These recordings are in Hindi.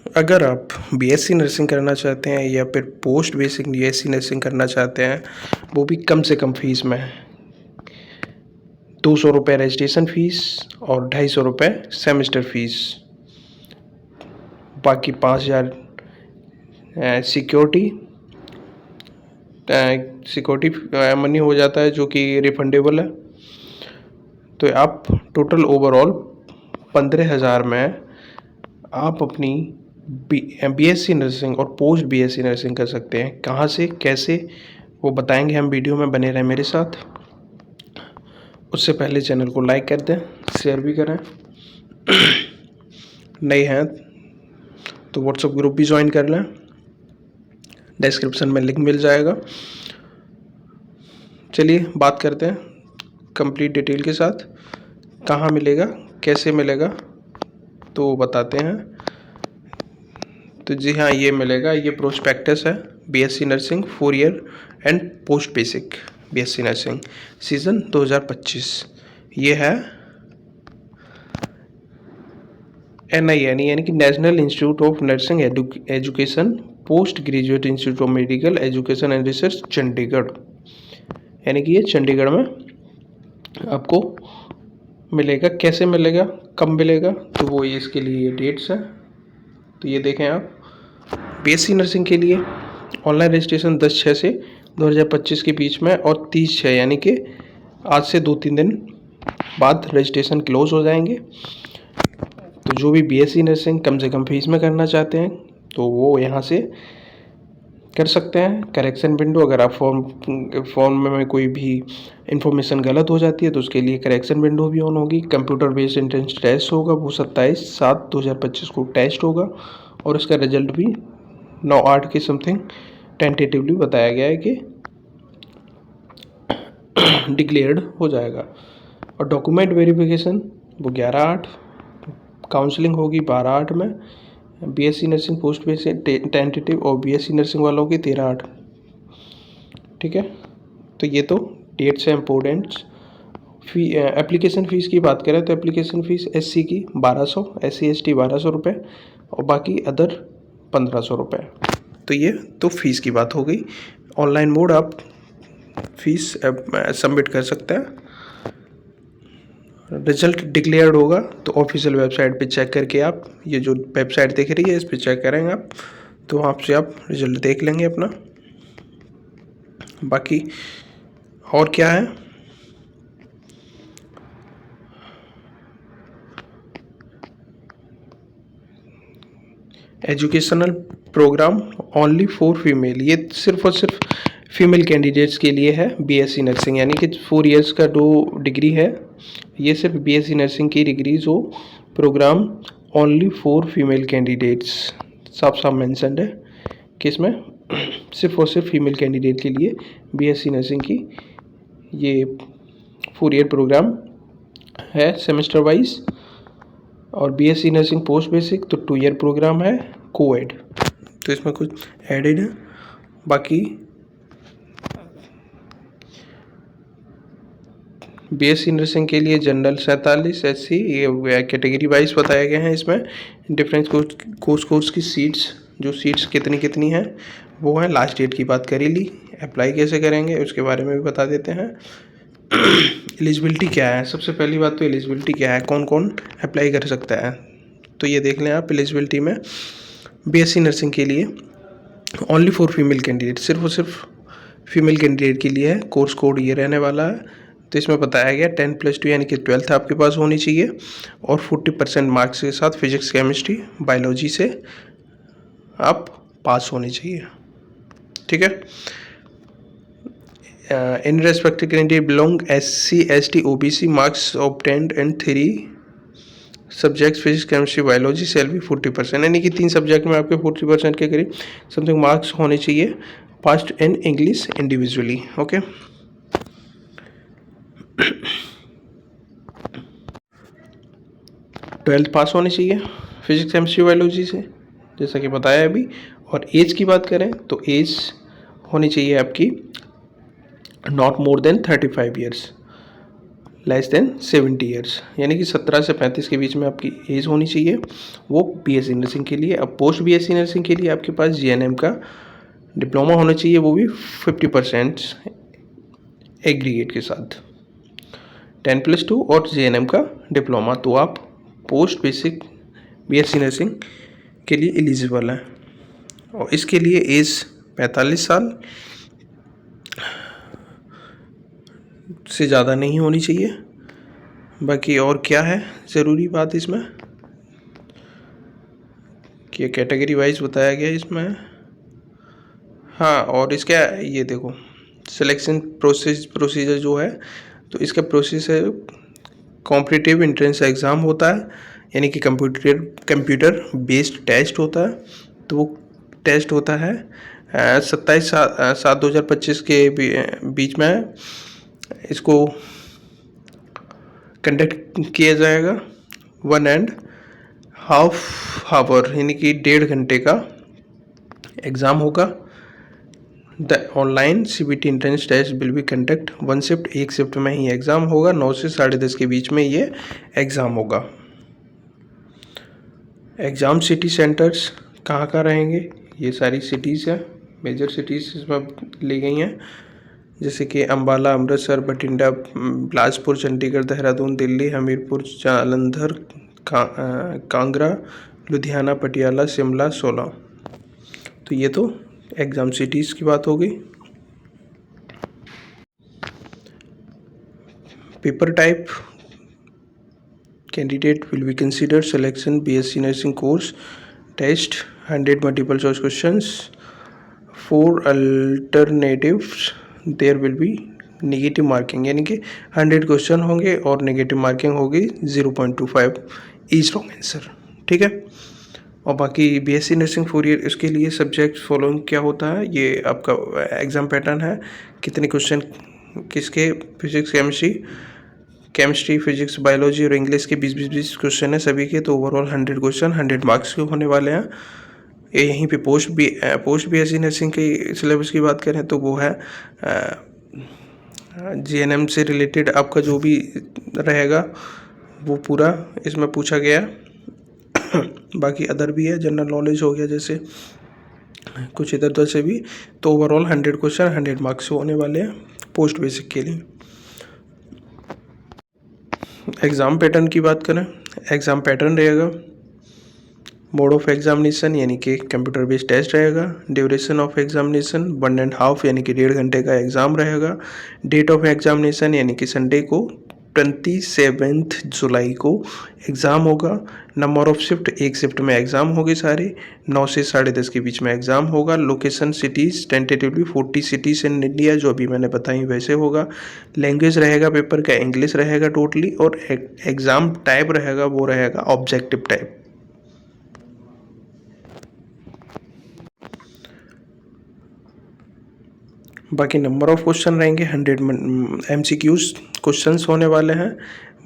अगर आप बीएससी नर्सिंग करना चाहते हैं या फिर पोस्ट बेसिक बीएससी नर्सिंग करना चाहते हैं, वो भी कम से कम फीस में, 200 रुपये रजिस्ट्रेशन फ़ीस और 250 रुपये सेमेस्टर फ़ीस, बाकी 5000 सिक्योरिटी मनी हो जाता है जो कि रिफंडेबल है। तो आप टोटल ओवरऑल 15,000 में आप अपनी बीएससी नर्सिंग और पोस्ट बीएससी नर्सिंग कर सकते हैं। कहाँ से कैसे वो बताएंगे हम, वीडियो में बने रहें मेरे साथ। उससे पहले चैनल को लाइक कर दें, शेयर भी करें। नए हैं तो व्हाट्सएप ग्रुप भी ज्वाइन कर लें, डिस्क्रिप्शन में लिंक मिल जाएगा। चलिए बात करते हैं कंप्लीट डिटेल के साथ, कहाँ मिलेगा कैसे मिलेगा तो बताते हैं। तो जी हाँ, ये मिलेगा, ये प्रोस्पेक्टस है BSc nursing 4 year and post basic BSc nursing season 2025। ये है NIN यानी कि national institute of nursing education, post graduate institute of medical education and research Chandigarh, यानी कि ये चंडीगढ़ में आपको मिलेगा। कैसे मिलेगा, कब मिलेगा, तो वो ये इसके लिए ये डेट्स है। तो ये देखें आप, बीएससी नर्सिंग के लिए ऑनलाइन रजिस्ट्रेशन 10/6 से 2025 के बीच में और 30/6 यानी कि आज से 2-3 दिन बाद रजिस्ट्रेशन क्लोज हो जाएंगे। तो जो भी बीएससी नर्सिंग कम से कम फीस में करना चाहते हैं तो वो यहाँ से कर सकते हैं। करेक्शन विंडो, अगर आप फॉर्म में कोई भी इंफॉर्मेशन गलत हो जाती है तो उसके लिए करेक्शन विंडो भी ऑन होगी। कंप्यूटर बेस्ड एंट्रेंस टेस्ट होगा, वो 27/7/2025 को टेस्ट होगा और उसका रिजल्ट भी 9/8 के समथिंग टेंटेटिवली बताया गया है कि डिक्लेयर्ड हो जाएगा। और डॉक्यूमेंट वेरिफिकेशन वो 11/8, काउंसलिंग होगी 12/8 में, BSc nursing post basic tentative और बीएससी नर्सिंग वालों की 13/8। ठीक है, तो ये तो डेट्स हैं इम्पोर्टेंट्स। एप्लीकेशन फ़ीस की बात करें तो एप्लीकेशन फ़ीस SC की 1200, SC ST 1200 रुपये और बाकी अदर 1500 रुपये। तो ये तो फ़ीस की बात हो गई। ऑनलाइन मोड आप फीस सबमिट कर सकते हैं। रिजल्ट डिक्लेयर्ड होगा तो ऑफिशियल वेबसाइट पे चेक करके आप, ये जो वेबसाइट दिख रही है इस पे चेक करेंगे आप, तो वहाँ से आप रिजल्ट देख लेंगे अपना। बाकी और क्या है, educational program only for female, ये सिर्फ और सिर्फ फीमेल कैंडिडेट्स के लिए है। बीएससी नर्सिंग यानी कि 4 इयर्स का जो डिग्री है, ये सिर्फ बीएससी नर्सिंग की डिग्री जो program only for female candidates साफ साफ मेंशन्ड है कि इसमें सिर्फ और सिर्फ फीमेल कैंडिडेट के लिए बीएससी नर्सिंग की ये 4 ईयर प्रोग्राम है सेमेस्टर वाइज। और बीएससी नर्सिंग पोस्ट बेसिक तो 2 ईयर प्रोग्राम है कोएड, तो इसमें कुछ एडेड है। बाकी बीएससी नर्सिंग के लिए जनरल 47, SC ये कैटेगरी वाइज बताया गया है। इसमें डिफरेंस कोर्स की सीट्स, जो सीट्स कितनी कितनी हैं वो हैं। लास्ट डेट की बात करी ली, अप्लाई कैसे करेंगे उसके बारे में भी बता देते हैं। एलिजिबिलिटी क्या है, सबसे पहली बात तो एलिजिबिलिटी क्या है, कौन कौन अप्लाई कर सकता है, तो ये देख लें आप। एलिजिबिलिटी में बीएससी नर्सिंग के लिए ओनली फॉर फीमेल कैंडिडेट, सिर्फ और सिर्फ फीमेल कैंडिडेट के लिए है। कोर्स कोड ये रहने वाला है। तो इसमें बताया गया 10+2 यानी कि 12th आपके पास होनी चाहिए और 40% मार्क्स के साथ फिजिक्स केमिस्ट्री बायोलॉजी से आप पास होने चाहिए। ठीक है, in respective candidate belong SC ST OBC, marks obtained in 3 subjects physics chemistry biology सेल भी 40%, यानी कि 3 सब्जेक्ट में आपके 40% के करीब समथिंग मार्क्स होने चाहिए। Past in English individually. Okay, 12th पास होनी चाहिए फिजिक्स केमिस्ट्री बायोलॉजी से, जैसा कि बताया अभी। और एज की बात करें तो एज होनी चाहिए आपकी not more than 35 years, less than 70 years, यानी कि 17 से 35 के बीच में आपकी एज होनी चाहिए, वो बीएससी नर्सिंग के लिए। अब पोस्ट बीएससी नर्सिंग के लिए आपके पास जीएनएम का डिप्लोमा होना चाहिए, वो भी 50% एग्रीगेट के साथ, 10+2 और जीएनएम का डिप्लोमा। तो आप पोस्ट बेसिक बीएससी नर्सिंग के लिए एलिजिबल हैं, और इसके लिए एज 45 साल से ज़्यादा नहीं होनी चाहिए। बाकी और क्या है ज़रूरी बात इसमें कि कैटेगरी वाइज बताया गया इसमें। हाँ, और इसका ये देखो सिलेक्शन प्रोसीजर जो है, तो इसका प्रोसेस है, कॉम्पिटिटिव एंट्रेंस एग्ज़ाम होता है, यानी कि कंप्यूटर बेस्ड टेस्ट होता है। तो वो टेस्ट होता है 27/7/2025 के बीच में इसको कंडक्ट किया जाएगा। 1.5 आवर यानी कि 1.5 घंटे का एग्ज़ाम होगा। The online CBT entrance test will be conduct one shift, एक शिफ्ट में ही एग्ज़ाम होगा। 9 से 10:30 के बीच में ये एग्ज़ाम होगा। एग्ज़ाम सिटी सेंटर्स कहाँ कहाँ रहेंगे, ये सारी सिटीज़ हैं, मेजर सिटीज़ इसमें ली गई हैं, जैसे कि अम्बाला, अमृतसर, बठिंडा, बिलासपुर, चंडीगढ़, देहरादून, दिल्ली, हमीरपुर, जालंधर, कांगड़ा, लुधियाना, पटियाला, शिमला, सोलन। तो ये तो एग्ज़ाम सिटीज़ की बात हो गई। Paper type, candidate will be consider selection BSc nursing course test 100 multiple choice questions, 4 alternatives, there will be negative marking, यानी कि 100 क्वेश्चन होंगे और नेगेटिव मार्किंग होगी 0.25 ईच रॉन्ग आंसर। ठीक है। और बाकी BSc नर्सिंग 4 ईयर, इसके लिए सब्जेक्ट फॉलोइंग क्या होता है, ये आपका एग्ज़ाम पैटर्न है। कितने क्वेश्चन किसके, फिजिक्स, केमिस्ट्री, फिजिक्स, बायोलॉजी और इंग्लिश के 20-20 क्वेश्चन है सभी के। तो ओवरऑल 100 क्वेश्चन 100 मार्क्स के होने वाले हैं। यहीं पे पोस्ट BSc नर्सिंग के सिलेबस की बात करें तो वो है GNM से रिलेटेड आपका जो भी रहेगा वो पूरा इसमें पूछा गया। बाकी अदर भी है, जनरल नॉलेज हो गया जैसे कुछ इधर उधर से भी। तो ओवरऑल 100 क्वेश्चन 100 मार्क्स होने वाले हैं पोस्ट बेसिक के लिए। एग्ज़ाम पैटर्न की बात करें, एग्ज़ाम पैटर्न रहेगा, मोड ऑफ एग्जामिनेशन यानी कि कंप्यूटर बेस्ड टेस्ट रहेगा, ड्यूरेशन ऑफ एग्जामिनेशन 1.5 यानी कि 1.5 घंटे का एग्ज़ाम रहेगा, डेट ऑफ एग्जामिनेशन यानी कि संडे को 27 जुलाई को एग्ज़ाम होगा, नंबर ऑफ शिफ्ट, एक शिफ्ट में एग्ज़ाम होगी सारे, 9 से 10:30 के बीच में एग्ज़ाम होगा, location cities tentatively 40 cities in India, जो अभी मैंने बताई वैसे होगा, लैंग्वेज रहेगा पेपर का इंग्लिश रहेगा टोटली, और एग्ज़ाम टाइप रहेगा वो रहेगा ऑब्जेक्टिव टाइप। बाकी नंबर ऑफ क्वेश्चन रहेंगे 100 MCQs क्वेश्चंस होने वाले हैं।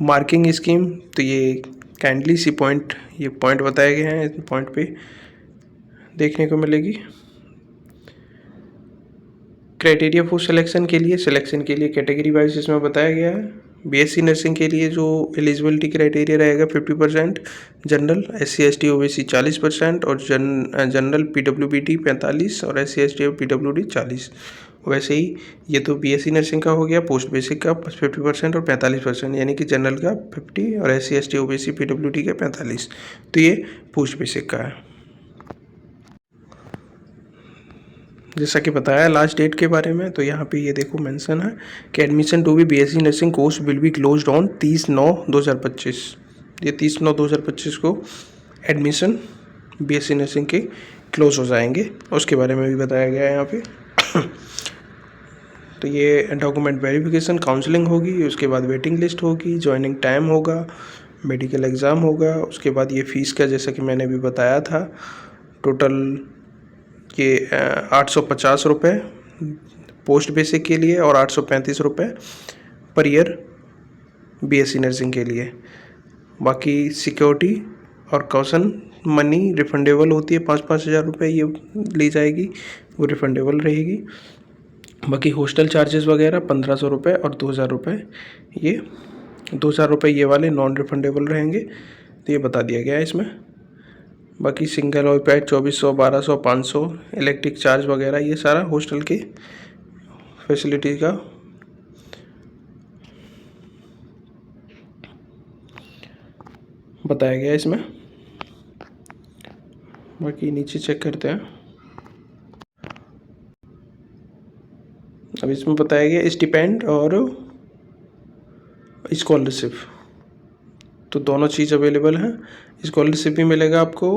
मार्किंग स्कीम, तो ये काइंडली सी पॉइंट बताए गए हैं, इस पॉइंट पे देखने को मिलेगी। क्राइटेरिया फॉर सिलेक्शन के लिए कैटेगरी वाइज इसमें बताया गया है। BSc नर्सिंग के लिए जो एलिजिबिलिटी क्राइटेरिया रहेगा 50%, जनरल, SC ST OBC 40% और जनरल PWBD 45 और SC ST और PWD 40। वैसे ही ये तो BSc नर्सिंग का हो गया, पोस्ट बेसिक का 50% और 45%, यानी कि जनरल का 50 और SC ST OBC PWD का 45। तो ये पोस्ट बेसिक का है। जैसा कि बताया लास्ट डेट के बारे में, तो यहाँ पे ये देखो मेंशन है कि admission to be BSc nursing course will be closed on 30/9/2025। ये 30/9/2025 को एडमिशन BSc नर्सिंग के क्लोज हो जाएंगे, उसके बारे में भी बताया गया है यहाँ पे। तो ये डॉक्यूमेंट वेरिफिकेशन, काउंसलिंग होगी, उसके बाद वेटिंग लिस्ट होगी, ज्वाइनिंग टाइम होगा, मेडिकल एग्ज़ाम होगा, उसके बाद ये फ़ीस का जैसा कि मैंने भी बताया था, टोटल ये 850 रुपये पोस्ट बेसिक के लिए और 835 रुपये पर ईयर BSc नर्सिंग के लिए। बाकी सिक्योरिटी और कॉशन मनी रिफंडेबल होती है, 5-5 हज़ार रुपये ये ली जाएगी, वो रिफंडेबल रहेगी। बाकी हॉस्टल चार्जेस वगैरह 1500 रुपये और 2000 रुपये ये ₹2,000 ये वाले नॉन रिफंडेबल रहेंगे, तो ये बता दिया गया है इसमें। बाकी सिंगल ऑक्यूपाइड 2400, 1200, 500, इलेक्ट्रिक चार्ज वगैरह ये सारा हॉस्टल की फैसिलिटी का बताया गया है इसमें। बाकी नीचे चेक करते हैं। अब इसमें बताया गया स्टिपेंड और स्कॉलरशिप, तो दोनों चीज़ अवेलेबल हैं। स्कॉलरशिप भी मिलेगा आपको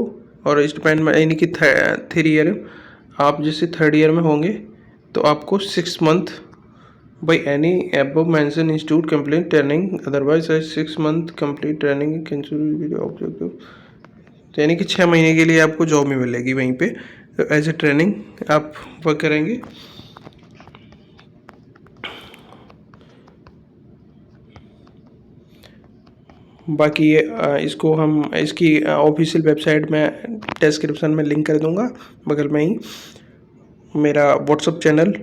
और स्टिपेंड में, यानी कि 3 ईयर, आप जैसे 3rd ईयर में होंगे तो आपको 6 month by any above mention institute complete training, otherwise 6 month complete training objective, यानी कि 6 महीने के लिए आपको जॉब में मिलेगी वहीं पे एज ए ट्रेनिंग आप वर्क करेंगे। बाकी ये इसको हम इसकी ऑफिशियल वेबसाइट में डिस्क्रिप्शन में लिंक कर दूंगा, बगल में ही मेरा व्हाट्सअप चैनल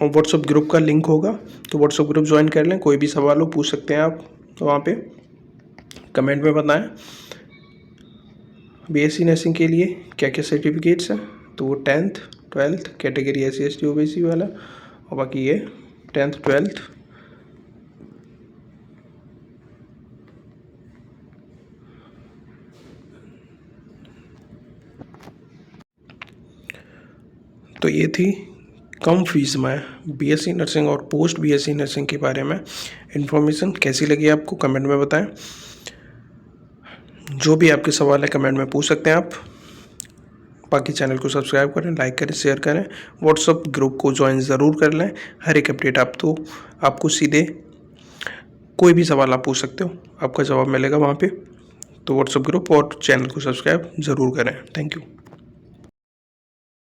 और व्हाट्सअप ग्रुप का लिंक होगा, तो व्हाट्सअप ग्रुप ज्वाइन कर लें। कोई भी सवाल हो पूछ सकते हैं आप, तो वहाँ पे कमेंट में बताएं। बीएससी नर्सिंग के लिए क्या क्या सर्टिफिकेट्स हैं, तो वो 10th 12th category SC ST OBC वाला, और बाकी ये 10th 12th। तो ये थी कम फीस में बीएससी नर्सिंग और पोस्ट बीएससी नर्सिंग के बारे में इन्फॉर्मेशन। कैसी लगी आपको कमेंट में बताएं। जो भी आपके सवाल है कमेंट में पूछ सकते हैं आप। बाकी चैनल को सब्सक्राइब करें, लाइक करें, शेयर करें, व्हाट्सअप ग्रुप को ज्वाइन ज़रूर कर लें। हर एक अपडेट आपको सीधे कोई भी सवाल आप पूछ सकते हो, आपका जवाब मिलेगा वहाँ पे। तो व्हाट्सअप ग्रुप और चैनल को सब्सक्राइब ज़रूर करें। Thank you.